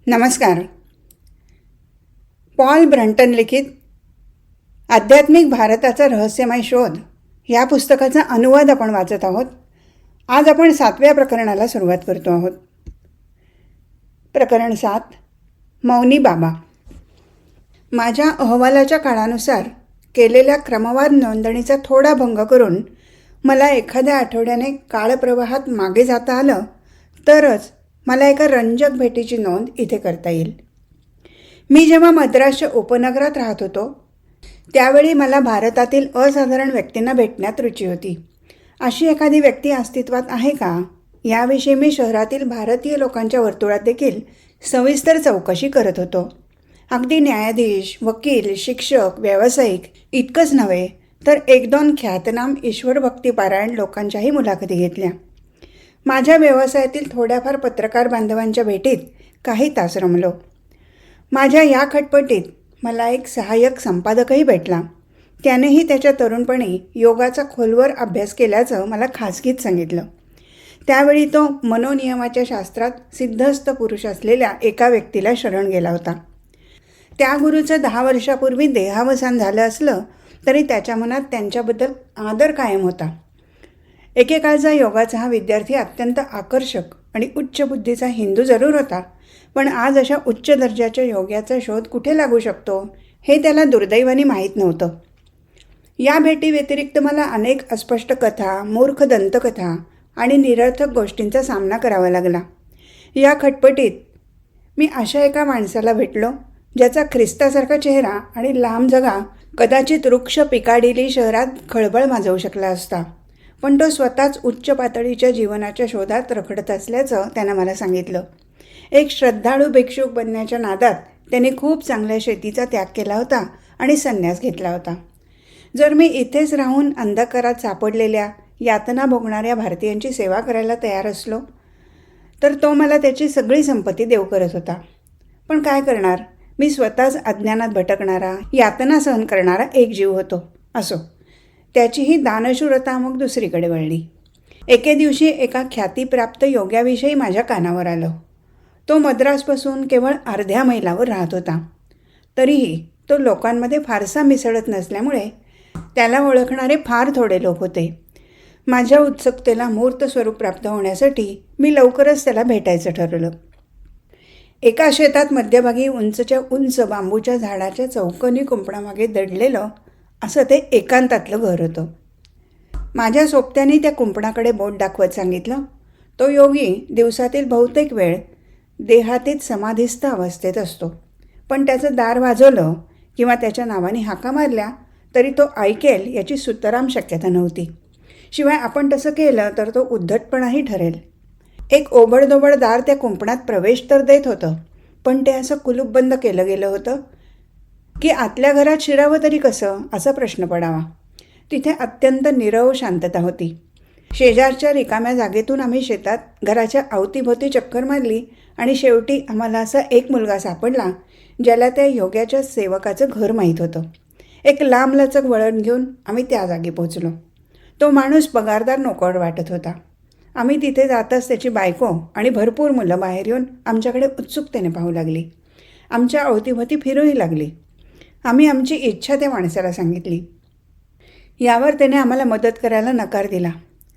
नमस्कार. Paul Brunton लिखित आध्यात्मिक भारताचा रहस्यमय शोध या पुस्तकाचा अनुवाद आपण वाचत आहोत. आज आपण 7व्या प्रकरणाला सुरुवात करतो आहोत. प्रकरण 7, मौनी बाबा. माझ्या अहवालाच्या काळानुसार केलेल्या क्रमवार नोंदणीचा थोडा भंग करून मला एखाद्या आठवड्याने काळप्रवाहात मागे जाता आलं तरच मला एका रंजक भेटीची नोंद इथे करता येईल. मी जेव्हा मद्रासच्या उपनगरात राहत होतो त्यावेळी मला भारतातील असाधारण व्यक्तींना भेटण्यात रुची होती. अशी एखादी व्यक्ती अस्तित्वात आहे का याविषयी मी शहरातील भारतीय लोकांच्या वर्तुळात देखील सविस्तर चौकशी करत होतो. अगदी न्यायाधीश, वकील, शिक्षक, व्यावसायिक इतकंच नव्हे तर 1-2 ख्यातनाम ईश्वरभक्तीपारायण लोकांच्याही मुलाखती घेतल्या. माझ्या व्यवसायातील थोड्याफार पत्रकार बांधवांच्या भेटीत काही तास रमलो. माझ्या या खटपटीत मला एक सहाय्यक संपादकही भेटला. त्यानेही त्याच्या तरुणपणी योगाचा खोलवर अभ्यास केल्याचं मला खाजगीत सांगितलं. त्यावेळी तो मनोनियमाच्या शास्त्रात सिद्धस्थ पुरुष असलेल्या एका व्यक्तीला शरण गेला होता. त्या गुरूचं 10 वर्षापूर्वी देहावसान झालं असलं तरी त्याच्या मनात त्यांच्याबद्दल आदर कायम होता. एकेकाळचा योगाचा हा विद्यार्थी अत्यंत आकर्षक आणि उच्च बुद्धीचा हिंदू जरूर होता, पण आज अशा उच्च दर्जाच्या योगाचा शोध कुठे लागू शकतो हे त्याला दुर्दैवाने माहीत नव्हतं. या भेटीव्यतिरिक्त मला अनेक अस्पष्ट कथा, मूर्ख दंतकथा आणि निरर्थक गोष्टींचा सामना करावा लागला. या खटपटीत मी अशा एका माणसाला भेटलो ज्याचा ख्रिस्तासारखा चेहरा आणि लांब जगा कदाचित वृक्ष पिकाडिली शहरात खळबळ माजवू शकला असता, पण तो स्वतःच उच्च पातळीच्या जीवनाच्या शोधात रखडत असल्याचं त्यानं मला सांगितलं. एक श्रद्धाळू भिक्षुक बनण्याच्या नादात त्याने खूप चांगल्या शेतीचा त्याग केला होता आणि संन्यास घेतला होता. जर मी इथेच राहून अंधकारात सापडलेल्या यातना भोगणाऱ्या भारतीयांची सेवा करायला तयार असलो तर तो मला त्याची सगळी संपत्ती देऊ करत होता. पण काय करणार, मी स्वतःच अज्ञानात भटकणारा, यातना सहन करणारा एक जीव होतो. असो, त्याचीही दानशूरता मग दुसरीकडे वळली. एके दिवशी एका ख्यातीप्राप्त योग्याविषयी माझ्या कानावर आलं. तो मद्रासपासून केवळ अर्ध्या मैलावर राहत होता. तरीही तो लोकांमध्ये फारसा मिसळत नसल्यामुळे त्याला ओळखणारे फार थोडे लोक होते. माझ्या उत्सुकतेला मूर्त स्वरूप प्राप्त होण्यासाठी मी लवकरच त्याला भेटायचं ठरवलं. एका शेतात मध्यभागी उंचच्या उंच बांबूच्या झाडाच्या चौकोनी कुंपणामागे दडलेलं असं ते एकांतातलं घर होतं. माझ्या सोबत्याने त्या कुंपणाकडे बोट दाखवत सांगितलं, तो योगी दिवसातील बहुतेक वेळ देहातीत समाधिस्थ अवस्थेत असतो, पण त्याचं दार वाजवलं किंवा त्याच्या नावाने हाका मारल्या तरी तो ऐकेल याची सुतराम शक्यता नव्हती. शिवाय आपण तसं केलं तर तो उद्धटपणाही ठरेल. एक ओबडधोबड दार त्या कुंपणात प्रवेश तर देत होतं, पण ते असं कुलूप बंद केलं गेलं होतं की आतल्या घरात शिरावं तरी कसं असा प्रश्न पडावा. तिथे अत्यंत नीरव शांतता होती. शेजारच्या रिकाम्या जागेतून आम्ही शेतात घराच्या अवतीभोवती चक्कर मारली आणि शेवटी आम्हाला असा एक मुलगा सापडला ज्याला त्या योग्याच्या सेवकाचं घर माहीत होतं. एक लांबलचक वळण घेऊन आम्ही त्या जागी पोचलो. तो माणूस पगारदार नोकर वाटत होता. आम्ही तिथे जाताच त्याची बायको आणि भरपूर मुलं बाहेर येऊन आमच्याकडे उत्सुकतेने पाहू लागली. आमच्या अवतीभोवती फिरूही लागली. आम्ही आमची इच्छा त्या माणसाला सांगितली. यावर त्याने आम्हाला मदत करायला नकार दिला.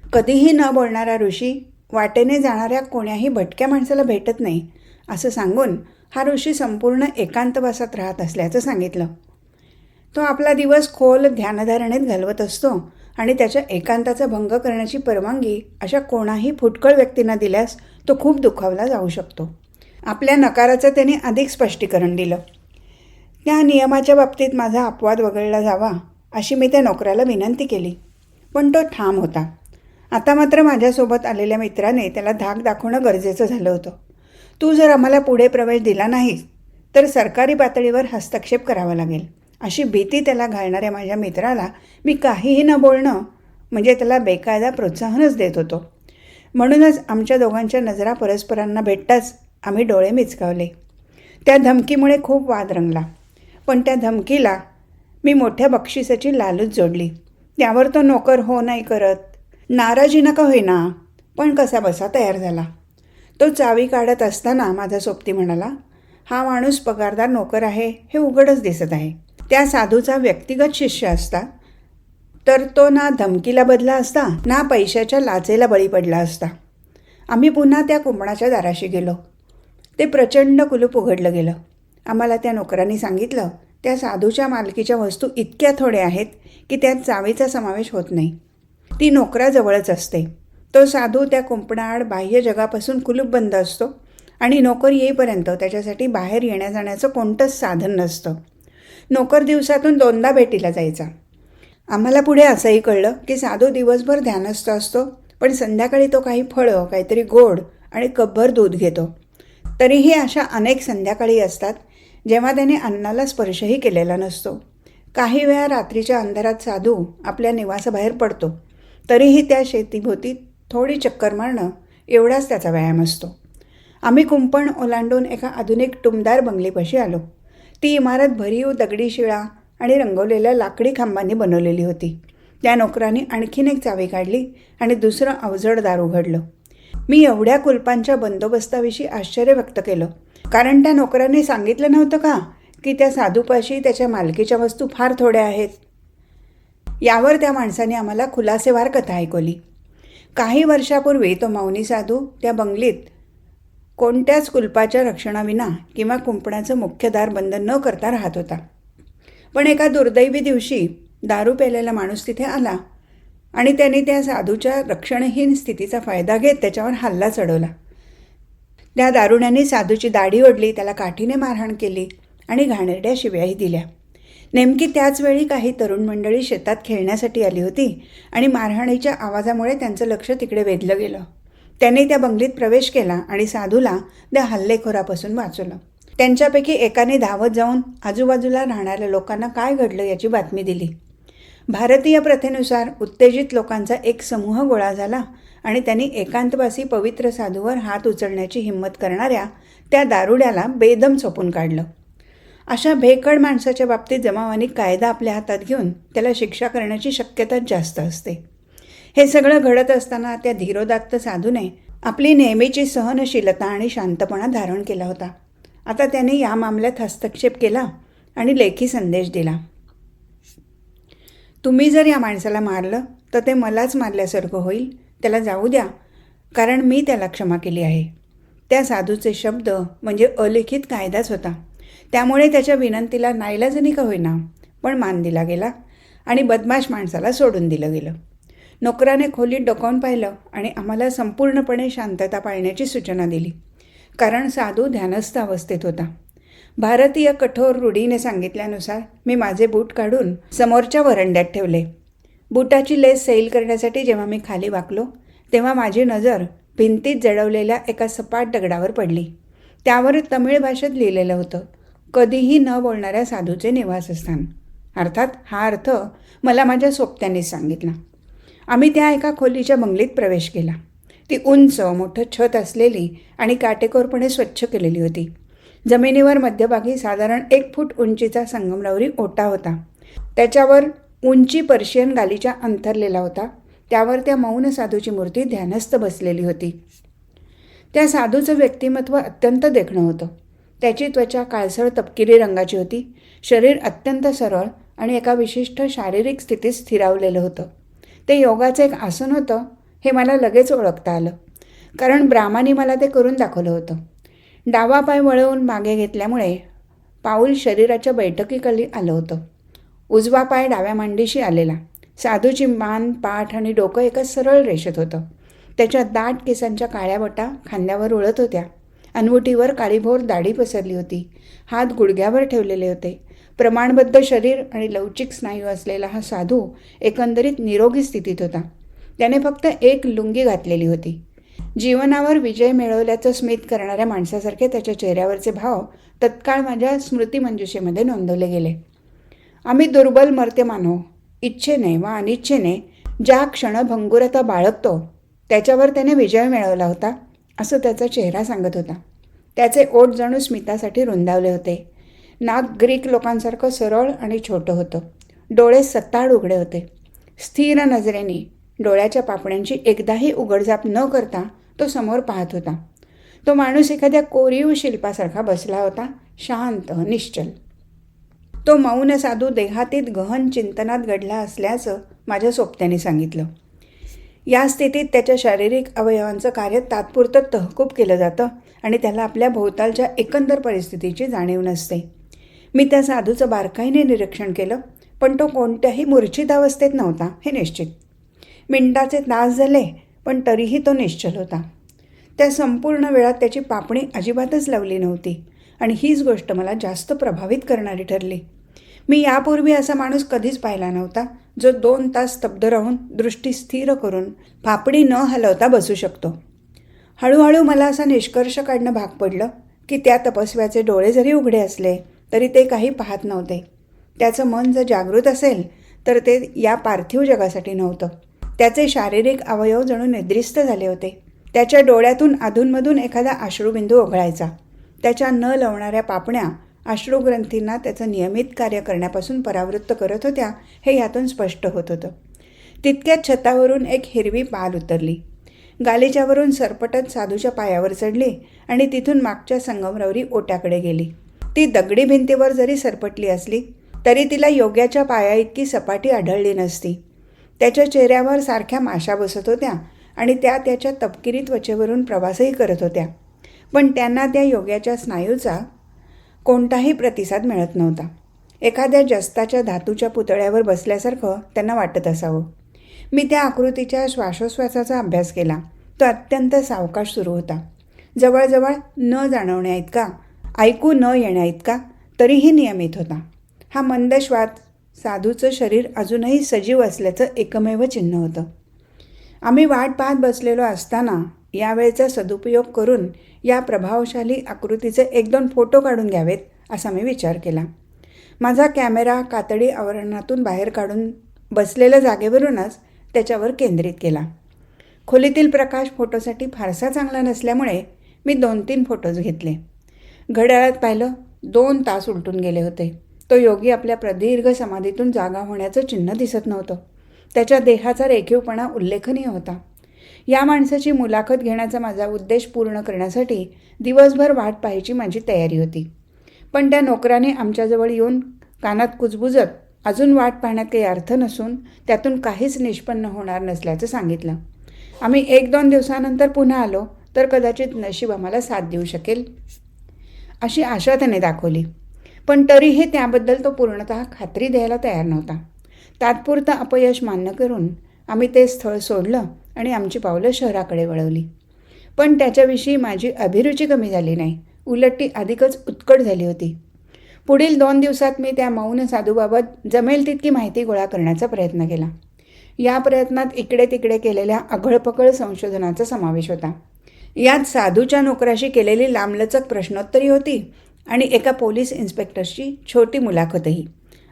कधीही न बोलणारा ऋषी वाटेने जाणाऱ्या कोण्याही भटक्या माणसाला भेटत नाही असं सांगून हा ऋषी संपूर्ण एकांतवासात राहत असल्याचं सांगितलं. तो आपला दिवस खोल ध्यानधारणेत घालवत असतो आणि त्याच्या एकांताचा भंग करण्याची परवानगी अशा कोणाही फुटकळ व्यक्तींना दिल्यास तो खूप दुखावला जाऊ शकतो. आपल्या नकाराचं त्याने अधिक स्पष्टीकरण दिलं. त्या नियमाच्या बाबतीत माझा अपवाद वगळला जावा अशी मी त्या नोकराला विनंती केली, पण तो ठाम होता. आता मात्र माझ्यासोबत आलेल्या मित्राने त्याला धाक दाखवणं गरजेचं झालं होतं. तू जर आम्हाला पुढे प्रवेश दिला नाहीस तर सरकारी पातळीवर हस्तक्षेप करावा लागेल अशी भीती त्याला घालणाऱ्या माझ्या मित्राला मी काहीही न बोलणं म्हणजे त्याला बेकायदा प्रोत्साहनच देत होतो. म्हणूनच आमच्या दोघांच्या नजरा परस्परांना भेटताच आम्ही डोळे मिचकावले. त्या धमकीमुळे खूप वाद रंगला, पण त्या धमकीला मी मोठ्या बक्षिसाची लालूच जोडली. त्यावर तो नोकर हो नाही करत, नाराजी नका होईना, पण कसा बसा तयार झाला. तो चावी काढत असताना माझा सोबती म्हणाला, हा माणूस पगारदार नोकर आहे हे उघडच दिसत आहे. त्या साधूचा व्यक्तिगत शिष्य असता तर तो ना धमकीला बदला असता ना पैशाच्या लाचेला बळी पडला असता. आम्ही पुन्हा त्या कुंपणाच्या दाराशी गेलो. ते प्रचंड कुलूप उघडलं गेलं. आम्हाला त्या नोकरांनी सांगितलं, त्या साधूच्या मालकीच्या वस्तू इतक्या थोड्या आहेत की त्यात चावीचा समावेश होत नाही. ती नोकराजवळच असते. तो साधू त्या कुंपणाआड बाह्य जगापासून कुलूपबंद असतो आणि नोकर येईपर्यंत त्याच्यासाठी बाहेर येण्या जाण्याचं कोणतंच साधन नसतं. नोकर दिवसातून 2दा भेटीला जायचा. आम्हाला पुढे असंही कळलं की साधू दिवसभर ध्यानस्थ असतो, पण संध्याकाळी तो काही फळं, काहीतरी गोड आणि कपभर दूध घेतो. तरीही अशा अनेक संध्याकाळी असतात जेव्हा त्याने अन्नाला स्पर्शही केलेला नसतो. काही वेळा रात्रीच्या अंधारात साधू आपल्या निवासाबाहेर पडतो. तरीही त्या शेतीभोवती थोडी चक्कर मारणं एवढाच त्याचा व्यायाम असतो. आम्ही कुंपण ओलांडून एका आधुनिक टुमदार बंगलीपाशी आलो. ती इमारत भरीव दगडी शिळा आणि रंगवलेल्या लाकडी खांबांनी बनवलेली होती. त्या नोकरांनी आणखीन एक चावी काढली आणि दुसरं अवजड दार उघडलं. मी एवढ्या कुलपांच्या बंदोबस्ताविषयी आश्चर्य व्यक्त केलं, कारण त्या नोकरांनी सांगितलं नव्हतं का की त्या साधूपाशी त्याच्या मालकीच्या वस्तू फार थोड्या आहेत. यावर त्या माणसाने आम्हाला खुलासेवार कथा ऐकवली. काही वर्षापूर्वी तो मौनी साधू त्या बंगलीत कोणत्याच कुलपाच्या रक्षणाविना किंवा कुंपणाचं मुख्य दार बंद न करता राहत होता. पण एका दुर्दैवी दिवशी दारू प्यायलेला माणूस तिथे आला आणि त्याने त्या साधूच्या रक्षणहीन स्थितीचा फायदा घेत त्याच्यावर हल्ला चढवला. त्या दारुण्याने साधूची दाढी ओढली, त्याला काठीने मारहाण केली आणि घाणेरड्या शिव्याही दिल्या. नेमकी त्याच वेळी काही तरुण मंडळी शेतात खेळण्यासाठी आली होती आणि मारहाणीच्या आवाजामुळे त्यांचं लक्ष तिकडे वेधलं गेलं. त्याने त्या बंगलीत प्रवेश केला आणि साधूला त्या हल्लेखोरापासून वाचवलं. त्यांच्यापैकी एकाने धावत जाऊन आजूबाजूला राहणाऱ्या लोकांना काय घडलं याची बातमी दिली. भारतीय प्रथेनुसार उत्तेजित लोकांचा एक समूह गोळा झाला आणि त्यांनी एकांतवासी पवित्र साधूवर हात उचलण्याची हिंमत करणाऱ्या त्या दारुड्याला बेदम चोपून काढलं. अशा भेकड माणसाच्या बाबतीत जमावानी कायदा आपल्या हातात घेऊन त्याला शिक्षा करण्याची शक्यताच जास्त असते. हे सगळं घडत असताना त्या धीरोदात्त साधूने आपली नेहमीची सहनशीलता आणि शांतपणा धारण केला होता. आता त्याने या मामल्यात हस्तक्षेप केला आणि लेखी संदेश दिला. तुम्ही जर या माणसाला मारलं तर ते मलाच मारल्यासारखं होईल. त्याला जाऊ द्या, कारण मी त्याला क्षमा केली आहे. त्या साधूचे शब्द म्हणजे अलिखित कायदाच होता. त्यामुळे त्याच्या विनंतीला नाईलाजाने का होईना पण मान दिला गेला आणि बदमाश माणसाला सोडून दिलं गेलं. नोकराने खोलीत डोकावून पाहिलं आणि आम्हाला संपूर्णपणे शांतता पाळण्याची सूचना दिली, कारण साधू ध्यानस्थ अवस्थेत होता. भारतीय कठोर रूढीने सांगितल्यानुसार मी माझे बूट काढून समोरच्या वरंड्यात ठेवले. बुटाची लेस सैल करण्यासाठी जेव्हा मी खाली वाकलो तेव्हा माझी नजर भिंतीत जडवलेल्या एका सपाट दगडावर पडली. त्यावर तमिळ भाषेत लिहिलेलं होतं, कधीही न बोलणाऱ्या साधूचे निवासस्थान. अर्थात हा अर्थ मला माझ्या सोबत्यांनीच सांगितला. आम्ही त्या एका खोलीच्या बंगलीत प्रवेश केला. ती उंच मोठं छत असलेली आणि काटेकोरपणे स्वच्छ केलेली होती. जमिनीवर मध्यभागी साधारण 1 फूट उंचीचा संगमरवरी ओटा होता. त्याच्यावर उंची पर्शियन गालीचा अंथरलेला होता. त्यावर त्या मौन साधूची मूर्ती ध्यानस्थ बसलेली होती. त्या साधूचं व्यक्तिमत्व अत्यंत देखणं होतं. त्याची त्वचा काळसर तपकिरी रंगाची होती. शरीर अत्यंत सरळ आणि एका विशिष्ट शारीरिक स्थितीत स्थिरावलेलं होतं. ते योगाचं एक आसन होतं हे मला लगेच ओळखता आलं, कारण ब्राह्मानी मला ते करून दाखवलं होतं. डावा पाय वळवून मागे घेतल्यामुळे पाऊल शरीराच्या बैठकीखाली आलं होतं. उजवा पाय डाव्या मांडीशी आलेला. साधूची मान, पाठ आणि डोकं एका सरळ रेषेत होतं. त्याच्या दाट केसांच्या काळ्या बटा खांद्यावर उडत होत्या. अनवुटीवर काळीभोर दाढी पसरली होती. हात गुडघ्यावर ठेवलेले होते. प्रमाणबद्ध शरीर आणि लवचिक स्नायू असलेला हा साधू एकंदरीत निरोगी स्थितीत होता. त्याने फक्त एक लुंगी घातलेली होती. जीवनावर विजय मिळवल्याचं स्मित करणाऱ्या माणसासारखे त्याच्या चेहऱ्यावरचे भाव तत्काळ माझ्या स्मृतिमंजुषेमध्ये नोंदवले गेले. आम्ही दुर्बल मर्त्य मानव इच्छेने वा अनिच्छेने ज्या क्षणभंगुरता बाळगतो त्याच्यावर त्याने विजय मिळवला होता असं त्याचा चेहरा सांगत होता. त्याचे ओठ जणू स्मितासाठी रुंदावले होते. नाक ग्रीक लोकांसारखं सरळ आणि छोटं होतं. डोळे सत्ताड उघडे होते. स्थिर नजरेने डोळ्याच्या पापण्यांची एकदाही उघडझाप न करता तो समोर पाहत होता. तो माणूस एखाद्या कोरीव शिल्पासारखा बसला होता, शांत, निश्चल. तो मौन साधू देहातीत गहन चिंतनात गढला असल्याचं माझ्या सोबत्याने सांगितलं. या स्थितीत त्याच्या शारीरिक अवयवांचं कार्य तात्पुरतं तहकूब केलं जातं आणि त्याला आपल्या भोवतालच्या एकंदर परिस्थितीची जाणीव नसते. मी त्या साधूचं बारकाईने निरीक्षण केलं, पण तो कोणत्याही मूर्छित अवस्थेत नव्हता हे निश्चित. मिनिटाचे तास झाले, पण तरीही तो निश्चल होता. त्या संपूर्ण वेळात त्याची पापणी अजिबातच लावली नव्हती आणि हीच गोष्ट मला जास्त प्रभावित करणारी ठरली. मी यापूर्वी असा माणूस कधीच पाहिला नव्हता जो 2 तास स्तब्ध राहून दृष्टी स्थिर करून पापणी न हलवता बसू शकतो. हळूहळू मला असा निष्कर्ष काढणं भाग पडलं की त्या तपस्व्याचे डोळे जरी उघडे असले तरी ते काही पाहत नव्हते. त्याचं मन जर जागृत असेल तर ते या पार्थिव जगासाठी नव्हतं. त्याचे शारीरिक अवयव जणू निद्रिस्त झाले होते. त्याच्या डोळ्यातून अधूनमधून एखादा अश्रुबिंदू ओघळायचा. त्याच्या न लवणाऱ्या पापण्या अश्रुग्रंथींना त्याचं नियमित कार्य करण्यापासून परावृत्त करत होत्या हे यातून स्पष्ट होत होतं. तितक्यात छतावरून एक हिरवी पाल उतरली. गालिच्यावरून सरपटत साधूच्या पायावर चढली आणि तिथून मागच्या संगमरवरी ओट्याकडे गेली. ती दगडी भिंतीवर जरी सरपटली असली तरी तिला योग्याच्या पाया इतकी सपाटी आढळली नसती. त्याच्या चेहऱ्यावर सारख्या माशा बसत होत्या आणि त्या त्याच्या तपकिरी त्वचेवरून प्रवासही करत होत्या, पण त्यांना त्या योग्याच्या स्नायूचा कोणताही प्रतिसाद मिळत नव्हता. एखाद्या जस्ताच्या धातूच्या पुतळ्यावर बसल्यासारखं त्यांना वाटत असावं. मी त्या आकृतीच्या श्वासोश्वासाचा अभ्यास केला. तो अत्यंत सावकाश सुरू होता, जवळजवळ न जाणवण्या इतका, ऐकू न येण्या इतका, तरीही नियमित होता. हा मंद श्वास साधूचं शरीर अजूनही सजीव असल्याचं एकमेव चिन्ह होतं. आम्ही वाट पाहत बसलेलो असताना यावेळेचा सदुपयोग करून या प्रभावशाली आकृतीचे 1-2 फोटो काढून घ्यावेत असा मी विचार केला. माझा कॅमेरा कातडी आवरणातून बाहेर काढून बसलेल्या जागेवरूनच त्याच्यावर केंद्रित केला. खोलीतील प्रकाश फोटोसाठी फारसा चांगला नसल्यामुळे मी 2-3 फोटोज घेतले. घड्याळात पाहिलं 2 तास उलटून गेले होते. तो योगी आपल्या प्रदीर्घ समाधीतून जागा होण्याचं चिन्ह दिसत नव्हतं. त्याच्या देहाचा रेखीवपणा उल्लेखनीय होता. या माणसाची मुलाखत घेण्याचा माझा उद्देश पूर्ण करण्यासाठी दिवसभर वाट पाहायची माझी तयारी होती. पण त्या नोकराने आमच्याजवळ येऊन कानात कुजबुजत अजून वाट पाहण्यात काही अर्थ नसून त्यातून काहीच निष्पन्न होणार नसल्याचं सांगितलं. आम्ही 1-2 दिवसानंतर पुन्हा आलो तर कदाचित नशीब आम्हाला साथ देऊ शकेल अशी आशा त्याने दाखवली. पण तरीही त्याबद्दल तो पूर्णतः खात्री द्यायला तयार नव्हता. तात्पुरतं अपयश मान्य करून आम्ही ते स्थळ सोडलं आणि आमची पावलं शहराकडे वळवली. पण त्याच्याविषयी माझी अभिरुची कमी झाली नाही, उलट ती अधिकच उत्कट झाली होती. पुढील 2 दिवसात मी त्या मौन साधूबाबत जमेल तितकी माहिती गोळा करण्याचा प्रयत्न केला. या प्रयत्नात इकडे तिकडे केलेल्या अघळपकळ संशोधनाचा समावेश होता. यात साधूच्या नोकराशी केलेली लांबलचक प्रश्नोत्तरी होती आणि एका पोलीस इन्स्पेक्टरची छोटी मुलाखतही.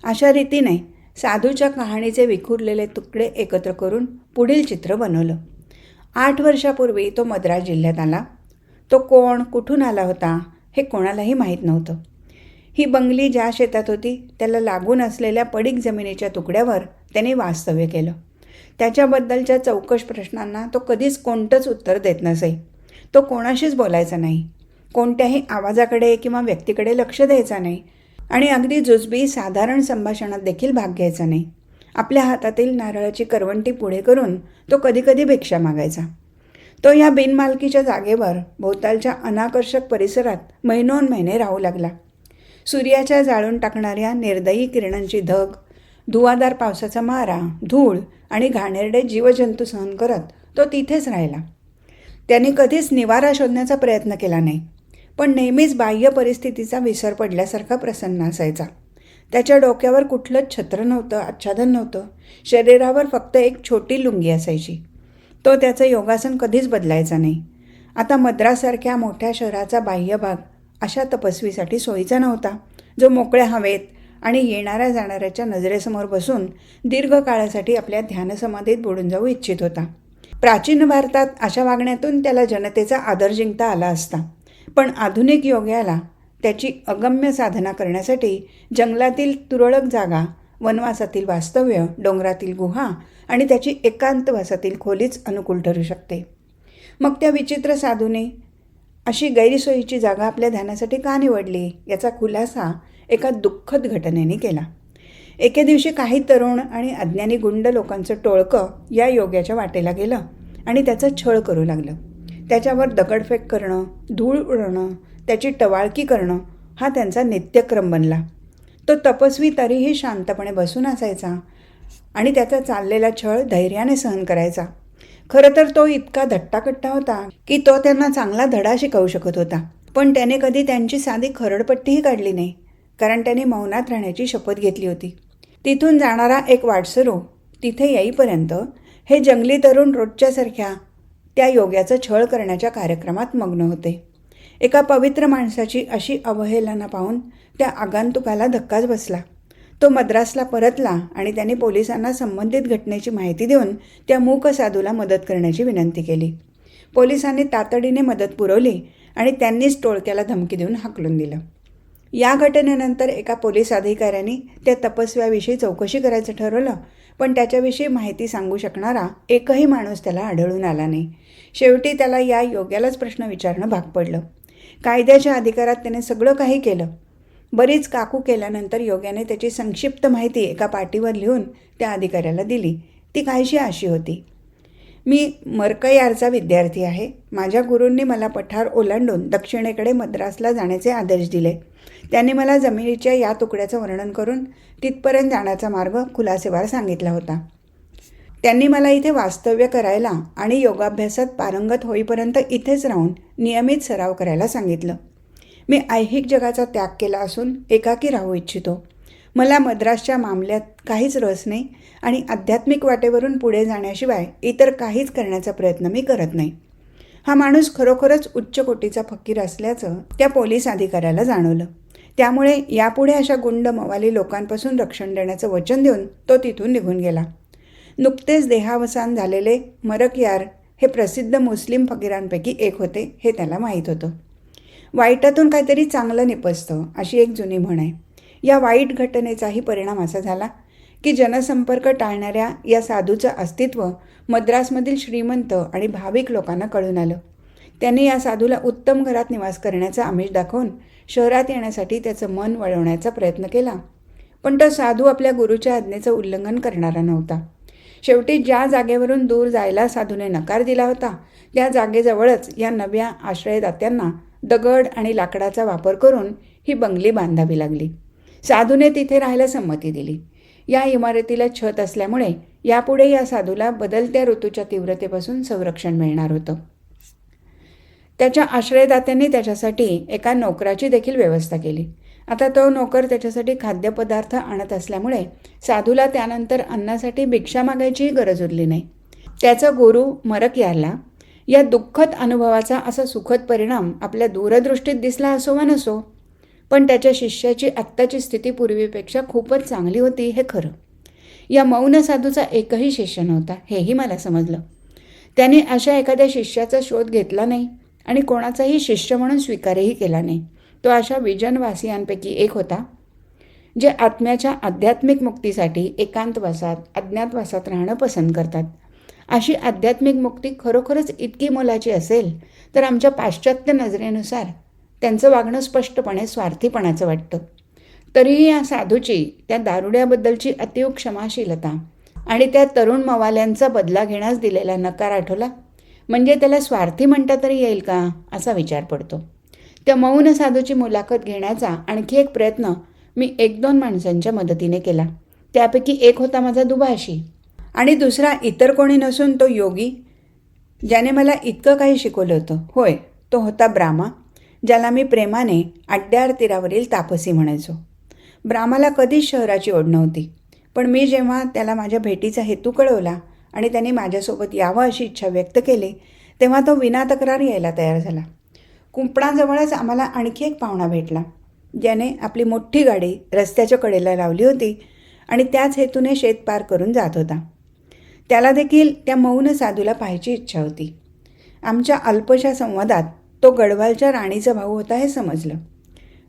अशा रीतीने साधूच्या कहाणीचे विखुरलेले तुकडे एकत्र करून पुढील चित्र बनवलं. 8 वर्षापूर्वी तो मद्रास जिल्ह्यात आला. तो कोण, कुठून आला होता हे कोणालाही माहीत नव्हतं. ही बंगली ज्या शेतात होती त्याला लागून असलेल्या पडीक जमिनीच्या तुकड्यावर त्याने वास्तव्य केलं. त्याच्याबद्दलच्या चौकश प्रश्नांना तो कधीच कोणतंच उत्तर देत नसे. तो कोणाशीच बोलायचा नाही, कोणत्याही आवाजाकडे किंवा व्यक्तीकडे लक्ष द्यायचा नाही आणि अगदी जुजबी साधारण संभाषणात देखील भाग घ्यायचा नाही. आपल्या हातातील नारळाची करवंटी पुढे करून तो कधीकधी भिक्षा मागायचा. तो या बिनमालकीच्या जागेवर भोवतालच्या अनाकर्षक परिसरात महिनोन्महिने राहू लागला. सूर्याच्या जाळून टाकणाऱ्या निर्दयी किरणांची धग, धुवाधार पावसाचा मारा, धूळ आणि घाणेरडे जीवजंतू सहन करत तो तिथेच राहिला. त्याने कधीच निवारा शोधण्याचा प्रयत्न केला नाही, पण नेहमीच बाह्य परिस्थितीचा विसर पडल्यासारखा प्रसन्न असायचा. त्याच्या डोक्यावर कुठलंच छत्र नव्हतं, आच्छादन नव्हतं. शरीरावर फक्त एक छोटी लुंगी असायची. तो त्याचं योगासन कधीच बदलायचा नाही. आता मद्राससारख्या मोठ्या शहराचा बाह्य भाग अशा तपस्वीसाठी सोयीचा नव्हता, जो मोकळ्या हवेत आणि येणाऱ्या जाणाऱ्याच्या नजरेसमोर बसून दीर्घ काळासाठी आपल्या ध्यानसमाधीत बुडून जाऊ इच्छित होता. प्राचीन भारतात अशा वागण्यातून त्याला जनतेचा आदर जिंकता आला असता, पण आधुनिक योग्याला त्याची अगम्य साधना करण्यासाठी जंगलातील तुरळक जागा, वनवासातील वास्तव्य, डोंगरातील गुहा आणि त्याची एकांतवासातील खोलीच अनुकूल ठरू शकते. मग त्या विचित्र साधूने अशी गैरसोयीची जागा आपल्या ध्यानासाठी का निवडली याचा खुलासा एका दुःखद घटनेने केला. एके दिवशी काही तरुण आणि अज्ञानी गुंड लोकांचं टोळकं या योग्याच्या वाटेला गेलं आणि त्याचा छळ करू लागलं. त्याच्यावर दगडफेक करणं, धूळ उडवणं, त्याची टवाळकी करणं हा त्यांचा नित्यक्रम बनला. तो तपस्वी तरीही शांतपणे बसून असायचा आणि त्याचा चाललेला छळ धैर्याने सहन करायचा. खरं तर तो इतका धट्टाकट्टा होता की तो त्यांना चांगला धडा शिकवू शकत होता. पण त्याने कधी त्यांची साधी खरडपट्टीही काढली नाही, कारण त्याने मौनात राहण्याची शपथ घेतली होती. तिथून जाणारा एक वाटसरू तिथे येईपर्यंत हे जंगली तरुण रोजच्यासारख्या त्या योग्याचा छळ करण्याच्या कार्यक्रमात मग्न होते. एका पवित्र माणसाची अशी अवहेलना पाहून त्या आगंतुकाला धक्काच बसला. तो मद्रासला परतला आणि त्याने पोलिसांना संबंधित घटनेची माहिती देऊन त्या मूक साधूला मदत करण्याची विनंती केली. पोलिसांनी तातडीने मदत पुरवली आणि त्यांनीच टोळक्याला धमकी देऊन हाकलून दिलं. या घटनेनंतर एका पोलीस अधिकाऱ्यांनी त्या तपस्व्याविषयी चौकशी करायचं ठरवलं, पण त्याच्याविषयी माहिती सांगू शकणारा एकही माणूस त्याला आढळून आला नाही. शेवटी त्याला या योग्यालाच प्रश्न विचारणं भाग पडलं. कायद्याच्या अधिकारात त्याने सगळं काही केलं. बरीच काकू केल्यानंतर योग्याने त्याची संक्षिप्त माहिती एका पाटीवर लिहून त्या अधिकाऱ्याला दिली. ती काहीशी अशी होती: मी मर्कयारचा विद्यार्थी आहे. माझ्या गुरूंनी मला पठार ओलांडून दक्षिणेकडे मद्रासला जाण्याचे आदेश दिले. त्यांनी मला जमिनीच्या या तुकड्याचं वर्णन करून तिथपर्यंत जाण्याचा मार्ग खुलासेवार सांगितला होता. त्यांनी मला इथे वास्तव्य करायला आणि योगाभ्यासात पारंगत होईपर्यंत इथेच राहून नियमित सराव करायला सांगितलं. मी ऐहिक जगाचा त्याग केला असून एकाकी राहू इच्छितो. मला मद्रासच्या मामल्यात काहीच रस नाही आणि आध्यात्मिक वाटेवरून पुढे जाण्याशिवाय इतर काहीच करण्याचा प्रयत्न मी करत नाही. हा माणूस खरोखरच उच्च कोटीचा फकीर असल्याचं त्या पोलीस अधिकाऱ्याला जाणवलं. त्यामुळे यापुढे अशा गुंड मवाली लोकांपासून रक्षण देण्याचं वचन देऊन तो तिथून निघून गेला. नुकतेच देहावसान झालेले मरकयार हे प्रसिद्ध मुस्लिम फकीरांपैकी एक होते हे त्याला माहीत होतं. वाईटातून काहीतरी चांगलं निपजतं अशी एक जुनी म्हण आहे. या वाईट घटनेचाही परिणाम असा झाला की जनसंपर्क टाळणाऱ्या या साधूचं अस्तित्व मद्रासमधील श्रीमंत आणि भाविक लोकांना कळून आलं. त्यांनी या साधूला उत्तम घरात निवास करण्याचं आमिष दाखवून शहरात येण्यासाठी त्याचं मन वळवण्याचा प्रयत्न केला. पण तो साधू आपल्या गुरूच्या आज्ञेचं उल्लंघन करणारा नव्हता. शेवटी ज्या जागेवरून दूर जायला साधूने नकार दिला होता त्या जागेजवळच या नव्या आश्रयदात्यांना दगड आणि लाकडाचा वापर करून ही बंगली बांधावी लागली. साधूने तिथे राहायला संमती दिली. या इमारतीला छत असल्यामुळे यापुढे या साधूला बदलत्या ऋतूच्या तीव्रतेपासून संरक्षण मिळणार होतं. त्याच्या आश्रयदात्यांनी त्याच्यासाठी एका नोकराची देखील व्यवस्था केली. आता तो नोकर त्याच्यासाठी खाद्यपदार्थ आणत असल्यामुळे साधूला त्यानंतर अन्नासाठी भिक्षा मागायचीही गरज उरली नाही. त्याचा गुरु मरकयारला या दुःखद अनुभवाचा असा सुखद परिणाम आपल्या दूरदृष्टीत दिसला असो वा नसो, पण त्याच्या शिष्याची आत्ताची स्थिती पूर्वीपेक्षा खूपच चांगली होती हे खरं. या मौन साधूचा एकही शिष्य नव्हता हेही मला समजलं. त्याने अशा एखाद्या शिष्याचा शोध घेतला नाही आणि कोणाचाही शिष्य म्हणून स्वीकारही केला नाही. तो अशा विजनवासियांपैकी एक होता जे आत्म्याच्या आध्यात्मिक मुक्तीसाठी एकांतवासात अज्ञातवासात राहणं पसंत करतात. अशी आध्यात्मिक मुक्ती खरोखरच इतकी मोलाची असेल तर आमच्या पाश्चात्य नजरेनुसार त्यांचं वागणं स्पष्टपणे स्वार्थीपणाचं वाटतं. तरीही या साधूची त्या दारुड्याबद्दलची अतीव क्षमाशीलता आणि त्या तरुण मवाल्यांचा बदला घेण्यास दिलेला नकार आठवला म्हणजे त्याला स्वार्थी म्हणता तरी येईल का असा विचार पडतो. त्या मौन साधूची मुलाखत घेण्याचा आणखी एक प्रयत्न मी 1-2 माणसांच्या मदतीने केला. त्यापैकी एक होता माझा दुभाषी आणि दुसरा इतर कोणी नसून तो योगी ज्याने मला इतकं काही शिकवलं होतं. होय, तो होता ब्राह्मा, ज्याला मी प्रेमाने अड्ड्यार तीरावरील तापसी म्हणायचो. ब्राह्माला कधीच शहराची ओढ नव्हती, पण मी जेव्हा त्याला माझ्या भेटीचा हेतू कळवला आणि त्याने माझ्यासोबत यावं अशी इच्छा व्यक्त केली तेव्हा तो विनातक्रार यायला तयार झाला. कुंपणाजवळच आम्हाला आणखी एक पाहुणा भेटला ज्याने आपली मोठी गाडी रस्त्याच्या कडेला लावली होती आणि त्याच हेतूने शेत पार करून जात होता. त्याला देखील त्या मौन साधूला पाहायची इच्छा होती. आमच्या अल्पशा संवादात तो गढवालच्या राणीचा भाऊ होता हे समजलं.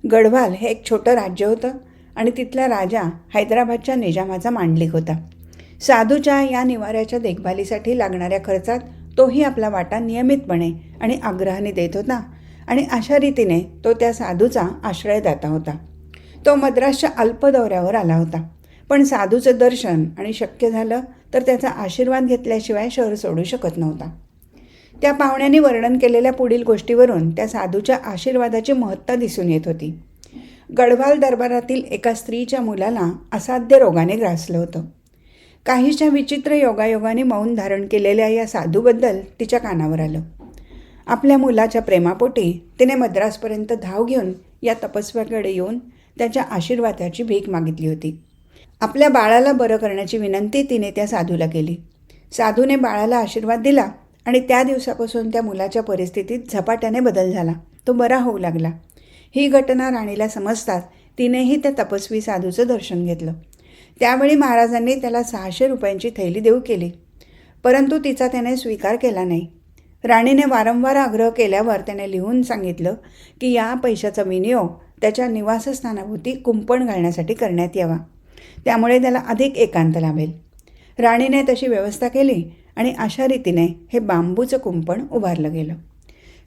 गढवाल हे एक छोटं राज्य होतं आणि तिथला राजा हैदराबादच्या निजामाचा मांडलिक होता. साधूच्या या निवाऱ्याच्या देखभालीसाठी लागणाऱ्या खर्चात तोही आपला वाटा नियमितपणे आणि आग्रहाने देत होता आणि अशा रीतीने तो त्या साधूचा आश्रयदाता होता. तो मद्रासच्या अल्प दौऱ्यावर आला होता, पण साधूचं दर्शन आणि शक्य झालं तर त्याचा आशीर्वाद घेतल्याशिवाय शहर सोडू शकत नव्हता. त्या पाहुण्यांनी वर्णन केलेल्या पुढील गोष्टीवरून त्या साधूच्या आशीर्वादाची महत्ता दिसून येत होती. गढवाल दरबारातील एका स्त्रीच्या मुलाला असाध्य रोगाने ग्रासलं होतं. काहीशा विचित्र योगायोगाने मौन धारण केलेल्या या साधूबद्दल तिच्या कानावर आलं. आपल्या मुलाच्या प्रेमापोटी तिने मद्रासपर्यंत धाव घेऊन या तपस्व्याकडे येऊन त्याच्या आशीर्वादाची भीक मागितली होती. आपल्या बाळाला बरं करण्याची विनंती तिने त्या साधूला केली. साधूने बाळाला आशीर्वाद दिला आणि त्या दिवसापासून त्या मुलाच्या परिस्थितीत झपाट्याने बदल झाला. तो बरा होऊ लागला. ही घटना राणीला समजताच तिनेही त्या तपस्वी साधूचं दर्शन घेतलं. त्यावेळी महाराजांनी त्याला 600 रुपयांची थैली देऊ केली, परंतु तिचा त्याने स्वीकार केला नाही. राणीने वारंवार आग्रह केल्यावर त्याने लिहून सांगितलं की या पैशाचा विनियोग त्याच्या निवासस्थानाभोवती कुंपण घालण्यासाठी करण्यात यावा, त्यामुळे त्याला अधिक एकांत लाभेल. राणीने तशी व्यवस्था केली आणि अशा रीतीने हे बांबूचं कुंपण उभारलं गेलं.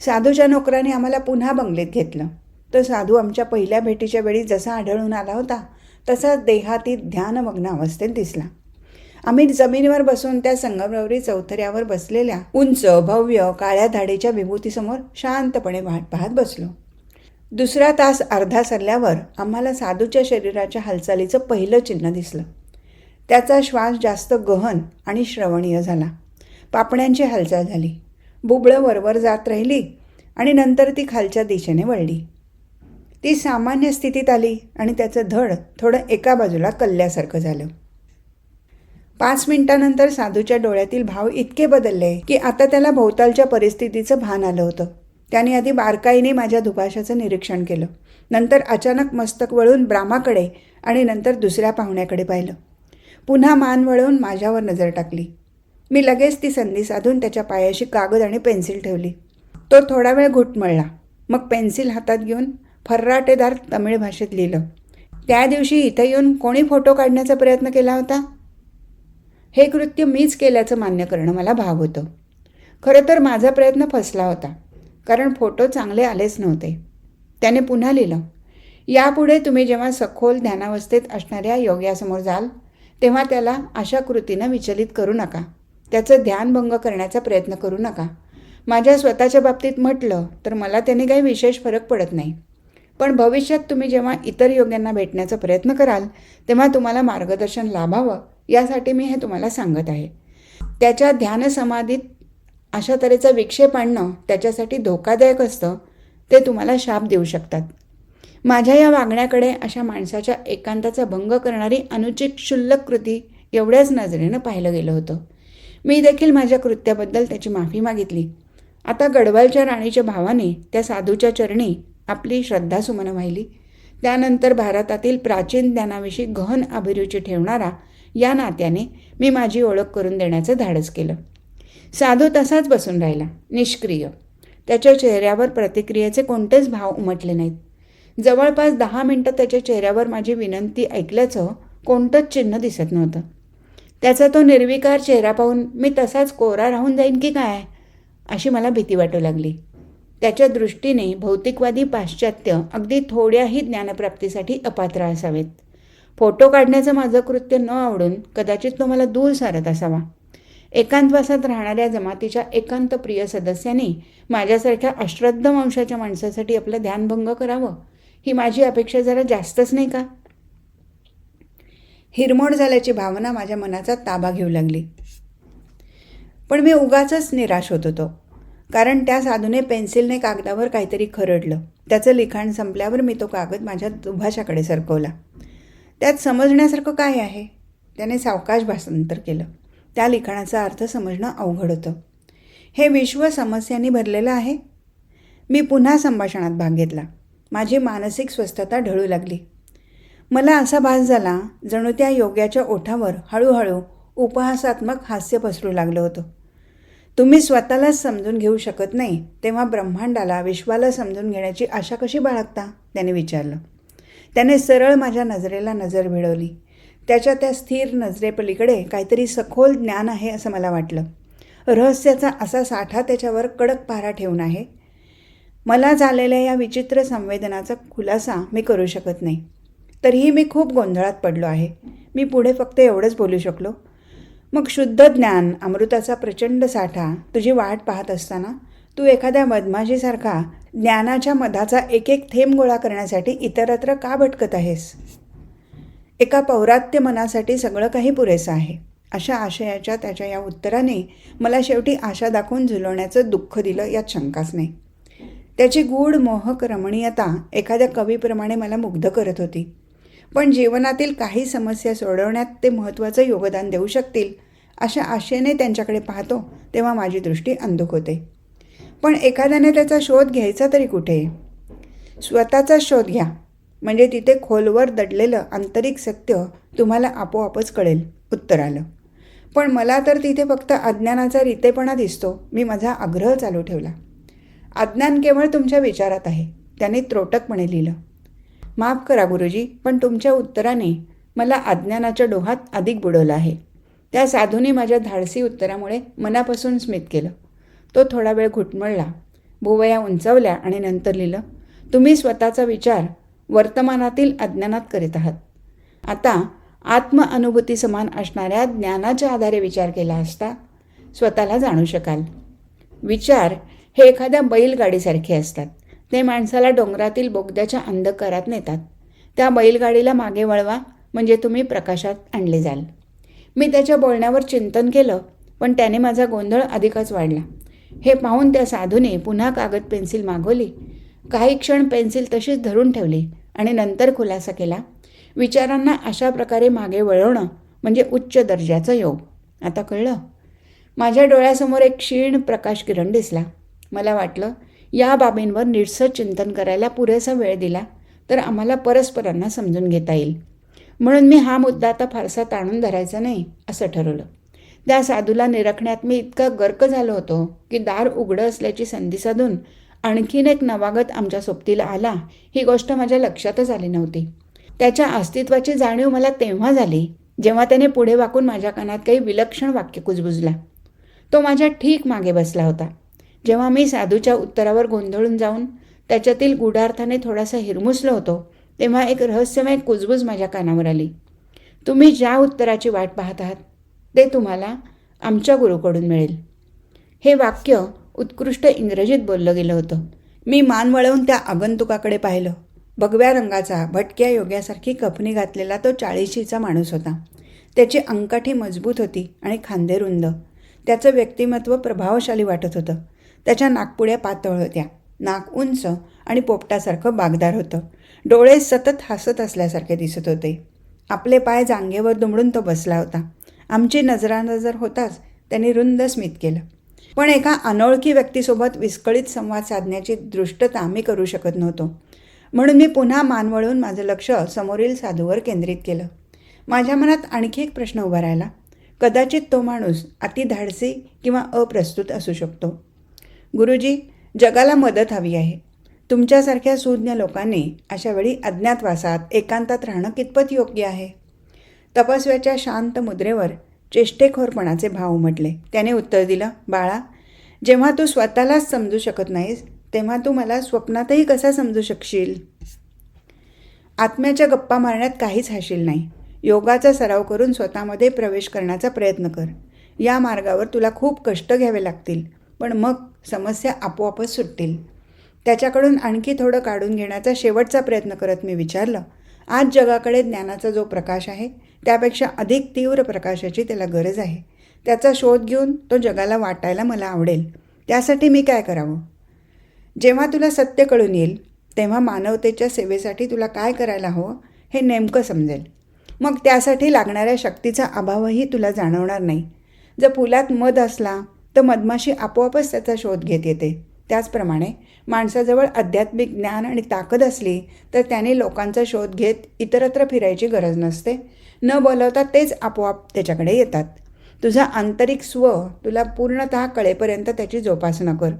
साधूच्या नोकराने आम्हाला पुन्हा बंगलेत घेतलं. तो साधू आमच्या पहिल्या भेटीच्या वेळी जसा आढळून आला होता तसाच देहातीत ध्यानमग्न अवस्थेत दिसला. आम्ही जमिनीवर बसून त्या संगमरवरी चौथऱ्यावर बसलेल्या उंच भव्य काळ्या धाडीच्या विभूतीसमोर शांतपणे वाट पाहत बसलो. दुसरा तास अर्धा सरल्यावर आम्हाला साधूच्या शरीराच्या हालचालीचं पहिलं चिन्ह दिसलं. त्याचा श्वास जास्त गहन आणि श्रवणीय झाला. पापण्यांची हालचाल झाली. बुबळं वरवर जात राहिली आणि नंतर ती खालच्या दिशेने वळली. ती सामान्य स्थितीत आली आणि त्याचं धड थोडं एका बाजूला कल्ल्यासारखं झालं. 5 मिनिटांनंतर साधूच्या डोळ्यातील भाव इतके बदलले की आता त्याला भोवतालच्या परिस्थितीचं भान आलं होतं. त्याने आधी बारकाईने माझ्या दुभाषाचं निरीक्षण केलं. नंतर अचानक मस्तक वळून ब्राह्माकडे आणि नंतर दुसऱ्या पाहुण्याकडे पाहिलं. पुन्हा मान वळवून माझ्यावर नजर टाकली. मी लगेच ती संधी साधून त्याच्या पायाशी कागद आणि पेन्सिल ठेवली. तो थोडा वेळ घुटमळला. मग पेन्सिल हातात घेऊन फर्राटेदार तमिळ भाषेत लिहिलं. त्या दिवशी इथं येऊन कोणी फोटो काढण्याचा प्रयत्न केला होता? हे कृत्य मीच केल्याचं मान्य करणं मला भाग होतं. खरं तर माझा प्रयत्न फसला होता, कारण फोटो चांगले आलेच नव्हते. त्याने पुन्हा लिहिलं, यापुढे तुम्ही जेव्हा सखोल ध्यानावस्थेत असणाऱ्या योग्यासमोर जाल तेव्हा त्याला अशा कृतीनं विचलित करू नका. त्याचं ध्यानभंग करण्याचा प्रयत्न करू नका. माझ्या स्वतःच्या बाबतीत म्हटलं तर मला त्याने काही विशेष फरक पडत नाही, पण भविष्यात तुम्ही जेव्हा इतर योग्यांना भेटण्याचा प्रयत्न कराल तेव्हा तुम्हाला मार्गदर्शन लाभावं यासाठी मी हे तुम्हाला सांगत आहे. त्याच्या ध्यानसमाधीत अशा तऱ्हेचा विक्षेप आणणं त्याच्यासाठी धोकादायक असतं. ते तुम्हाला शाप देऊ शकतात. माझ्या या वागण्याकडे अशा माणसाच्या एकांताचा भंग करणारी अनुचित क्षुल्लक कृती एवढ्याच नजरेनं पाहिलं गेलं होतं. मी देखील माझ्या कृत्याबद्दल त्याची माफी मागितली. आता गढवालच्या राणीच्या भावाने त्या साधूच्या चरणी आपली श्रद्धासुमनं वाहिली. त्यानंतर भारतातील प्राचीन ज्ञानाविषयी गहन अभिरुची ठेवणारा या नात्याने मी माझी ओळख करून देण्याचं धाडस केलं. साधू तसाच बसून राहिला, निष्क्रिय. त्याच्या चेहऱ्यावर प्रतिक्रियेचे कोणतेच भाव उमटले नाहीत. जवळपास 10 मिनिटं त्याच्या चेहऱ्यावर माझी विनंती ऐकल्याचं कोणतंच चिन्ह दिसत नव्हतं. त्याचा तो निर्विकार चेहरा पाहून मी तसाच कोरा राहून जाईन की काय अशी मला भीती वाटू लागली. त्याच्या दृष्टीने भौतिकवादी पाश्चात्य अगदी थोड्याही ज्ञानप्राप्तीसाठी अपात्र असावेत. फोटो काढण्याचं माझं कृत्य न आवडून कदाचित तो मला दूर सारत असावा. एकांतवासात राहणाऱ्या जमातीच्या एकांत प्रिय सदस्यांनी माझ्यासारख्या अश्रद्ध वंशाच्या माणसासाठी आपलं ध्यानभंग करावं ही माझी अपेक्षा जरा जास्तच नाही का? हिरमोड झाल्याची भावना माझ्या मनाचा ताबा घेऊ लागली. पण मी उगाचच निराश होत होतो, कारण त्या साधूने पेन्सिलने कागदावर काहीतरी खरडलं. त्याचं लिखाण संपल्यावर मी तो कागद माझ्या दुभाषाकडे सरकवला. त्यात समजण्यासारखं काय आहे? त्याने सावकाश भाषांतर केलं. त्या लिखाणाचा अर्थ समजणं अवघड होतं. हे विश्व समस्यांनी भरलेलं आहे. मी पुन्हा संभाषणात भाग घेतला. माझी मानसिक स्वस्थता ढळू लागली. मला असा भास झाला जणू त्या योग्याच्या ओठावर हळूहळू उपहासात्मक हास्य पसरू लागलं होतं. तुम्ही स्वतःलाच समजून घेऊ शकत नाही तेव्हा ब्रह्मांडाला, विश्वाला समजून घेण्याची आशा कशी बाळगता? त्याने विचारलं. त्याने सरळ माझ्या नजरेला नजर भिडवली. त्याच्या त्या स्थिर नजरेपलीकडे काहीतरी सखोल ज्ञान आहे असं मला वाटलं. रहस्याचा असा साठा त्याच्यावर कडक पहारा ठेवून आहे. मला झालेल्या या विचित्र संवेदनाचा खुलासा मी करू शकत नाही. तरीही मी खूप गोंधळात पडलो आहे. मी पुढे फक्त एवढंच बोलू शकलो. मग शुद्ध ज्ञान, अमृताचा प्रचंड साठा तुझी वाट पाहत असताना तू एखाद्या मधमाशीसारखा ज्ञानाच्या मधाचा एक एक थेंब गोळा करण्यासाठी इतरत्र का भटकत आहेस? एका पौरात्य मनासाठी सगळं काही पुरेसं आहे. अशा आशयाच्या त्याच्या या उत्तराने मला शेवटी आशा दाखवून झुलवण्याचं दुःख दिलं, यात शंकाच नाही. त्याची गूढ मोहक रमणीयता एखाद्या कवीप्रमाणे मला मुग्ध करत होती. पण जीवनातील काही समस्या सोडवण्यात ते महत्त्वाचं योगदान देऊ शकतील अशा आशेने त्यांच्याकडे पाहतो तेव्हा माझी दृष्टी अंधुक होते. पण एखाद्याने त्याचा शोध घ्यायचा तरी कुठे? स्वतःचा शोध घ्या, म्हणजे तिथे खोलवर दडलेलं आंतरिक सत्य तुम्हाला आपोआपच कळेल, उत्तर आलं. पण मला तर तिथे फक्त अज्ञानाचा रितेपणा दिसतो. मी माझा आग्रह चालू ठेवला. अज्ञान केवळ तुमच्या विचारात आहे, त्याने त्रोटकपणे लिहिलं. माफ करा गुरुजी, पण तुमच्या उत्तराने मला अज्ञानाच्या डोहात अधिक बुडवलं आहे. त्या साधूने माझ्या धाडसी उत्तरामुळे मनापासून स्मित केलं. तो थोडा वेळ घुटमळला, भुवया उंचावल्या आणि नंतर लिहिलं, तुम्ही स्वतःचा विचार वर्तमानातील अज्ञानात करीत आहात. आता आत्मअनुभूती समान असणाऱ्या ज्ञानाच्या आधारे विचार केला असता स्वतःला जाणू शकाल. विचार हे एखाद्या बैलगाडीसारखे असतात. ते माणसाला डोंगरातील बोगद्याच्या अंधकारात नेतात. त्या बैलगाडीला मागे वळवा, म्हणजे तुम्ही प्रकाशात आणले जाल. मी त्याच्या बोलण्यावर चिंतन केलं, पण त्याने माझा गोंधळ अधिकच वाढला. हे पाहून त्या साधूने पुन्हा कागद पेन्सिल मागवली. काही क्षण पेन्सिल तशीच धरून ठेवली आणि नंतर खुलासा केला, विचारांना अशा प्रकारे मागे वळवणं म्हणजे उच्च दर्जाचा योग. आता कळलं? माझ्या डोळ्यासमोर एक क्षीण प्रकाश किरण दिसला. मला वाटलं, या बाबींवर नीटसं चिंतन करायला पुरेसा वेळ दिला तर आम्हाला परस्परांना समजून घेता येईल. म्हणून मी हा मुद्दा आता फारसा ताणून धरायचा नाही असं ठरवलं. त्या साधूला निरखण्यात मी इतका गर्क झालो होतो की दार उघडं असल्याची संधी साधून आणखीन एक नवागत आमच्या सोबतीला आला ही गोष्ट माझ्या लक्षातच आली नव्हती. त्याच्या अस्तित्वाची जाणीव मला तेव्हा झाली जेव्हा त्याने पुढे वाकून माझ्या कानात काही विलक्षण वाक्य कुजबुजला. तो माझ्या ठीक मागे बसला होता. जेव्हा मी साधूच्या उत्तरावर गोंधळून जाऊन त्याच्यातील गूढार्थाने थोडासा हिरमुसलो होतो तेव्हा एक रहस्यमय कुजबूज माझ्या कानावर आली. तुम्ही ज्या उत्तराची वाट पाहत आहात ते तुम्हाला आमच्या गुरुकडून मिळेल. हे वाक्य उत्कृष्ट इंग्रजीत बोललं गेलं होतं. मी मान वळवून त्या आगंतुकाकडे पाहिलं. भगव्या रंगाचा, भटक्या योग्यासारखी कफनी घातलेला तो 40शीचा माणूस होता. त्याची अंगठी मजबूत होती आणि खांदे रुंद. त्याचं व्यक्तिमत्व प्रभावशाली वाटत होतं. त्याच्या नाकपुड्या पातळ होत्या, नाक उंच आणि पोपटासारखं बागदार होतं. डोळे सतत हसत असल्यासारखे दिसत होते. आपले पाय जांघेवर दुमडून तो बसला होता. आमची नजरानजर होताच त्याने रुंद स्मित केलं. पण एका अनोळखी व्यक्तीसोबत विस्कळीत संवाद साधण्याची दृष्टता मी करू शकत नव्हतो. म्हणून मी पुन्हा मान वळून माझं लक्ष समोरील साधूवर केंद्रित केलं. माझ्या मनात आणखी एक प्रश्न उभा राहिला. कदाचित तो माणूस अतिधाडसी किंवा अप्रस्तुत असू शकतो. गुरुजी, जगाला मदत हवी आहे. तुमच्यासारख्या सुज्ञ लोकांनी अशा वेळी अज्ञातवासात एकांतात राहणं कितपत योग्य आहे? तपस्व्याच्या शांत मुद्रेवर चेष्टेखोरपणाचे भाव उमटले. त्याने उत्तर दिलं, बाळा, जेव्हा तू स्वतःलाच समजू शकत नाहीस तेव्हा तू मला स्वप्नातही कसा समजू शकशील? आत्म्याच्या गप्पा मारण्यात काहीच हाशील नाही. योगाचा सराव करून स्वतःमध्ये प्रवेश करण्याचा प्रयत्न कर. या मार्गावर तुला खूप कष्ट घ्यावे लागतील, पण मग समस्या आपोआपच सुटतील. त्याच्याकडून आणखी थोडं काढून घेण्याचा शेवटचा प्रयत्न करत मी विचारलं, आज जगाकडे ज्ञानाचा जो प्रकाश आहे त्यापेक्षा अधिक तीव्र प्रकाशाची त्याला गरज आहे. त्याचा शोध घेऊन तो जगाला वाटायला मला आवडेल. त्यासाठी मी काय करावं? जेव्हा तुला सत्य कळून येईल तेव्हा मानवतेच्या सेवेसाठी तुला काय करायला हवं हे नेमकं समजेल. मग त्यासाठी लागणाऱ्या शक्तीचा अभावही तुला जाणवणार नाही. जर फुलात मध असला तर मधमाशी आपोआपच त्याचा शोध घेत येते. त्याचप्रमाणे माणसाजवळ आध्यात्मिक ज्ञान आणि ताकद असली तर त्याने लोकांचा शोध घेत इतरत्र फिरायची गरज नसते. न बोलवता तेच आपोआप त्याच्याकडे येतात. तुझा आंतरिक स्व तुला पूर्णतः कळेपर्यंत त्याची जोपासना कर.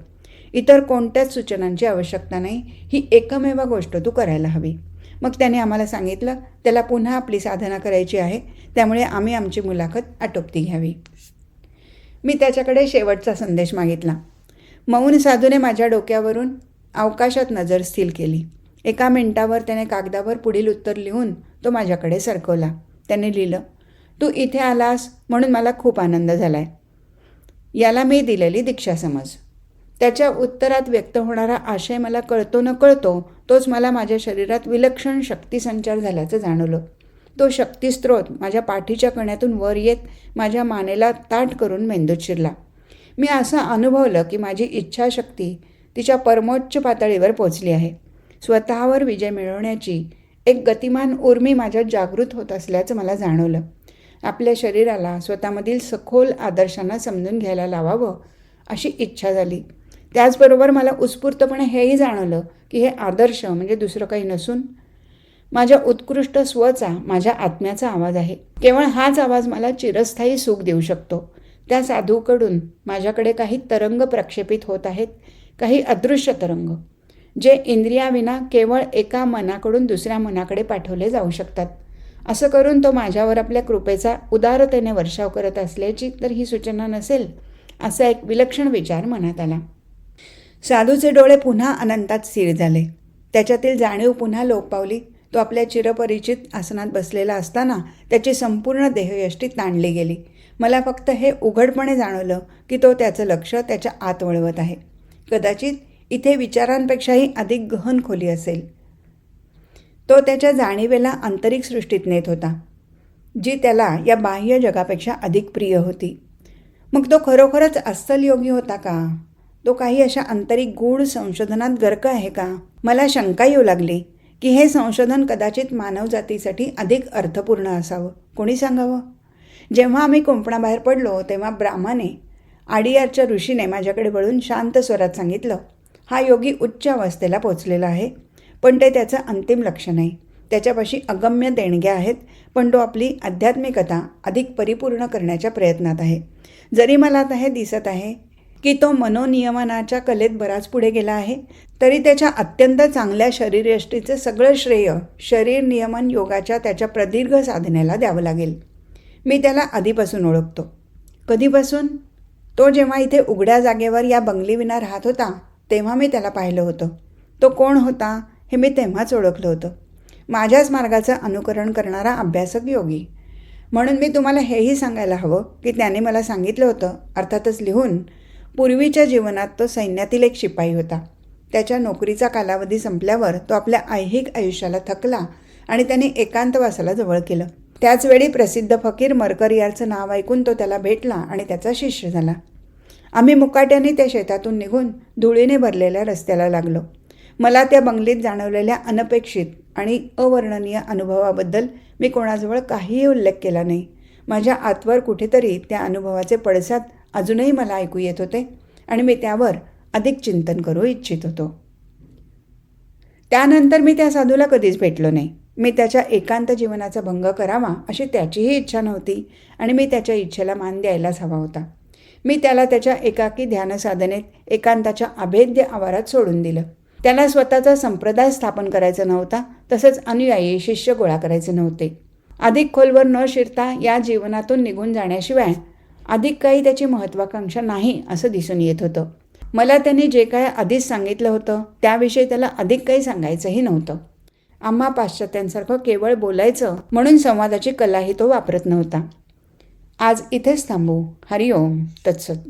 इतर कोणत्याच सूचनांची आवश्यकता नाही. ही एकमेव गोष्ट तू करायला हवी. मग त्याने आम्हाला सांगितलं त्याला पुन्हा आपली साधना करायची आहे, त्यामुळे आम्ही आमची मुलाखत आटोपती घ्यावी. मी त्याच्याकडे शेवटचा संदेश मागितला. मौन साधूने माझ्या डोक्यावरून अवकाशात नजर स्थिर केली. एका मिनिटावर त्याने कागदावर पुढील उत्तर लिहून तो माझ्याकडे सरकवला. त्याने लिहिलं, तू इथे आलास म्हणून मला खूप आनंद झाला आहे. याला मी दिलेली दीक्षा समज. त्याच्या उत्तरात व्यक्त होणारा आशय मला कळतो न कळतो तोच मला माझ्या शरीरात विलक्षण शक्तिसंचार झाल्याचं जाणवलं. तो शक्तिस्त्रोत माझ्या पाठीच्या कण्यातून वर येत माझ्या मानेला ताठ करून मेंदूत शिरला. मी असं अनुभवलं की माझी इच्छाशक्ती तिच्या परमोच्च पातळीवर पोचली आहे. स्वतःवर विजय मिळवण्याची एक गतिमान उर्मी माझ्यात जागृत होत असल्याचं मला जाणवलं. आपल्या शरीराला स्वतःमधील सखोल आदर्शांना समजून घ्यायला लावावं अशी इच्छा झाली. त्याचबरोबर मला उत्स्फूर्तपणे हेही जाणवलं की हे आदर्श म्हणजे दुसरं काही नसून माझ्या उत्कृष्ट स्वचा, माझ्या आत्म्याचा आवाज आहे. केवळ हाच आवाज मला चिरस्थायी सुख देऊ शकतो. त्या साधूकडून माझ्याकडे काही तरंग प्रक्षेपित होत आहेत, काही अदृश्य तरंग, जे इंद्रियाविना केवळ एका मनाकडून दुसऱ्या मनाकडे पाठवले जाऊ शकतात. असं करून तो माझ्यावर आपल्या कृपेचा उदारतेने वर्षाव करत असल्याची तर ही सूचना नसेल, असा एक विलक्षण विचार मनात आला. साधूचे डोळे पुन्हा अनंतात स्थिर झाले. त्याच्यातील जाणीव पुन्हा लोप पावली. तो आपल्या चिरपरिचित आसनात बसलेला असताना त्याची संपूर्ण देहयष्टी ताणली गेली. मला फक्त हे उघडपणे जाणवलं की तो त्याचं लक्ष त्याच्या आत वळवत आहे. कदाचित इथे विचारांपेक्षाही अधिक गहन खोली असेल. तो त्याच्या जाणीवेला आंतरिक सृष्टीत नेत होता, जी त्याला या बाह्य जगापेक्षा अधिक प्रिय होती. मग तो खरोखरच अस्सल योगी होता का? तो काही अशा आंतरिक गूढ संशोधनात गर्क आहे का? मला शंका येऊ लागली की हे संशोधन कदाचित मानवजातीसाठी अधिक अर्थपूर्ण असावं. कोणी सांगावं? जेव्हा आम्ही कुंपणाबाहेर पडलो तेव्हा ब्राह्मणे, आडियारच्या ऋषीने माझ्याकडे वळून शांत स्वरात सांगितलं, हा योगी उच्च अवस्थेला पोचलेला आहे, पण ते त्याचं अंतिम लक्ष्य नाही. त्याच्यापाशी अगम्य देणग्या आहेत, पण तो आपली आध्यात्मिकता अधिक परिपूर्ण करण्याच्या प्रयत्नात आहे. जरी मला आता हे दिसत आहे की तो मनोनियमनाच्या कलेत बराच पुढे गेला आहे, तरी त्याच्या अत्यंत चांगल्या शरीरयष्टीचं सगळं श्रेय शरीर नियमन योगाच्या त्याच्या प्रदीर्घ साधनेला द्यावं लागेल. मी त्याला आधीपासून ओळखतो. कधीपासून? तो जेव्हा इथे उघड्या जागेवर या बंगलीविना राहत होता तेव्हा मी त्याला पाहिलं होतं. तो कोण होता हे मी तेव्हाच ओळखलं होतं. माझ्याच मार्गाचं अनुकरण करणारा अभ्यासक योगी. म्हणून मी तुम्हाला हेही सांगायला हवं की त्याने मला सांगितलं होतं, अर्थातच लिहून, पूर्वीच्या जीवनात तो सैन्यातील एक शिपाई होता. त्याच्या नोकरीचा कालावधी संपल्यावर तो आपल्या ऐहिक आयुष्याला थकला आणि त्याने एकांतवासाला जवळ केलं. त्याचवेळी प्रसिद्ध फकीर मरकरियारचं नाव ऐकून तो त्याला भेटला आणि त्याचा शिष्य झाला. आम्ही मुकाट्याने त्या शेतातून निघून धुळीने भरलेल्या रस्त्याला लागलो. मला त्या बंगलीत जाणवलेल्या अनपेक्षित आणि अवर्णनीय अनुभवाबद्दल मी कोणाजवळ काहीही उल्लेख केला नाही. माझ्या आतवर कुठेतरी त्या अनुभवाचे पडसाद अजूनही मला ऐकू येत होते आणि मी त्यावर अधिक चिंतन करू इच्छित होतो. त्यानंतर मी त्या साधूला कधीच भेटलो नाही. मी त्याच्या एकांत जीवनाचा भंग करावा अशी त्याचीही इच्छा नव्हती आणि मी त्याच्या इच्छेला मान द्यायलाच हवा होता. मी त्याला त्याच्या एकाकी ध्यानसाधनेत एकांताच्या अभेद्य आवारात सोडून दिलं. त्याला स्वतःचा संप्रदाय स्थापन करायचा नव्हता, तसंच अनुयायी शिष्य गोळा करायचे नव्हते. अधिक खोलवर न शिरता या जीवनातून निघून जाण्याशिवाय अधिक काही त्याची महत्त्वाकांक्षा नाही असं दिसून येत होतं. मला त्यांनी जे काय आधीच सांगितलं होतं त्याविषयी त्याला अधिक काही सांगायचंही नव्हतं. आम्हा पाश्चात्यांसारखं केवळ बोलायचं म्हणून संवादाची कलाही तो वापरत नव्हता. आज इथेच थांबू. हरिओम तत्सत.